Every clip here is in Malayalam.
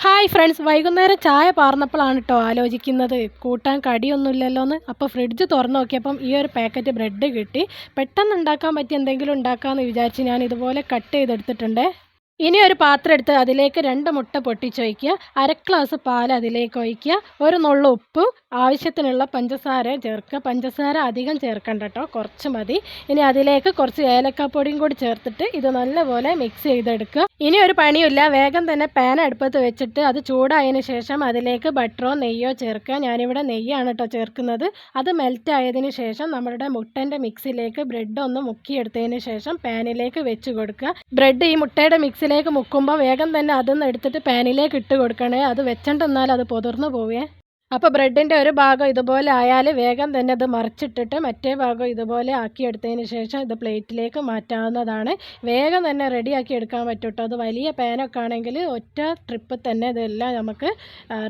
ഹായ് ഫ്രണ്ട്സ്, വൈകുന്നേരം ചായ പാർന്നപ്പോഴാണ് കേട്ടോ ആലോചിക്കുന്നത് കൂട്ടാൻ കടിയൊന്നുമില്ലല്ലോ എന്ന്. അപ്പോൾ ഫ്രിഡ്ജ് തുറന്ന് നോക്കിയപ്പം ഈ ഒരു പാക്കറ്റ് ബ്രെഡ് കിട്ടി. പെട്ടെന്ന് ഉണ്ടാക്കാൻ പറ്റിയ എന്തെങ്കിലും ഉണ്ടാക്കാമെന്ന് വിചാരിച്ച് ഞാൻ ഇതുപോലെ കട്ട് ചെയ്തെടുത്തിട്ടുണ്ട്. ഇനി ഒരു പാത്രം എടുത്ത് അതിലേക്ക് 2 മുട്ട പൊട്ടിച്ചൊഴിക്കുക, 1/2 ഗ്ലാസ് പാൽ അതിലേക്ക് ഒഴിക്കുക, ഒരു നുള്ളു ഉപ്പും ആവശ്യത്തിനുള്ള പഞ്ചസാര ചേർക്കുക. പഞ്ചസാര അധികം ചേർക്കണ്ട കേട്ടോ, കുറച്ച് മതി. ഇനി അതിലേക്ക് കുറച്ച് ഏലക്കാപ്പൊടിയും കൂടി ചേർത്തിട്ട് ഇത് നല്ലപോലെ മിക്സ് ചെയ്തെടുക്കുക. ഇനി ഒരു പണിയില്ല, വേഗം തന്നെ പാൻ അടുപ്പത്ത് വെച്ചിട്ട് അത് ചൂടായതിന് ശേഷം അതിലേക്ക് ബട്ടറോ നെയ്യോ ചേർക്കുക. ഞാനിവിടെ നെയ്യാണ് കേട്ടോ ചേർക്കുന്നത്. അത് മെൽറ്റ് ആയതിന് ശേഷം നമ്മളുടെ മുട്ടൻ്റെ മിക്സിലേക്ക് ബ്രെഡ് ഒന്ന് മുക്കിയെടുത്തതിന് ശേഷം പാനിലേക്ക് വെച്ച് കൊടുക്കുക. ബ്രെഡ് ഈ മുട്ടയുടെ മിക്സിലേക്ക് മുക്കുമ്പോൾ വേഗം തന്നെ അതൊന്ന് എടുത്തിട്ട് പാനിലേക്ക് ഇട്ട് കൊടുക്കണേ, അത് വെച്ചിട്ടെന്നാൽ അത് പൊതിർന്നു പോവേ. അപ്പോൾ ബ്രെഡിൻ്റെ ഒരു ഭാഗം ഇതുപോലെ ആയാൽ വേഗം തന്നെ അത് മറിച്ചിട്ടിട്ട് മറ്റേ ഭാഗം ഇതുപോലെ ആക്കിയെടുത്തതിന് ശേഷം ഇത് പ്ലേറ്റിലേക്ക് മാറ്റാവുന്നതാണ്. വേഗം തന്നെ റെഡിയാക്കി എടുക്കാൻ പറ്റും കേട്ടോ. അത് വലിയ പാനൊക്കെ ആണെങ്കിൽ ഒറ്റ ട്രിപ്പിൽ തന്നെ ഇതെല്ലാം നമുക്ക്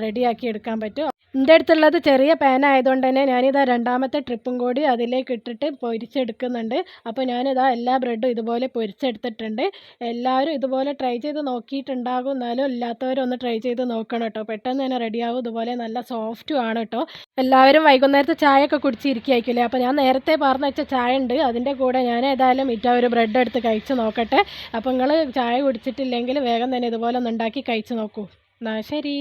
റെഡിയാക്കി എടുക്കാൻ പറ്റും. എൻ്റെ അടുത്തുള്ളത് ചെറിയ പാൻ ആയതുകൊണ്ട് തന്നെ ഞാനിതാ രണ്ടാമത്തെ ട്രിപ്പും കൂടി അതിലേക്ക് ഇട്ടിട്ട് പൊരിച്ചെടുക്കുന്നുണ്ട്. അപ്പോൾ ഞാനിതാ എല്ലാ ബ്രെഡും ഇതുപോലെ പൊരിച്ചെടുത്തിട്ടുണ്ട്. എല്ലാവരും ഇതുപോലെ ട്രൈ ചെയ്ത് നോക്കിയിട്ടുണ്ടാകും, എന്നാലും ഇല്ലാത്തവരൊന്ന് ട്രൈ ചെയ്ത് നോക്കണം കേട്ടോ. പെട്ടെന്ന് തന്നെ റെഡിയാവും, ഇതുപോലെ നല്ല സോഫ്റ്റും ആണ് കേട്ടോ. എല്ലാവരും വൈകുന്നേരത്തെ ചായയൊക്കെ കുടിച്ചിരിക്കുകയായിരിക്കില്ലേ. അപ്പോൾ ഞാൻ നേരത്തെ പറഞ്ഞ വെച്ച ചായ ഉണ്ട്, അതിൻ്റെ കൂടെ ഞാൻ ഏതായാലും ഒരു ബ്രെഡ് എടുത്ത് കഴിച്ച് നോക്കട്ടെ. അപ്പോൾ നിങ്ങൾ ചായ കുടിച്ചിട്ടില്ലെങ്കിൽ വേഗം തന്നെ ഇതുപോലെ ഒന്ന് ഉണ്ടാക്കി കഴിച്ച് നോക്കൂ. എന്നാൽ ശരി.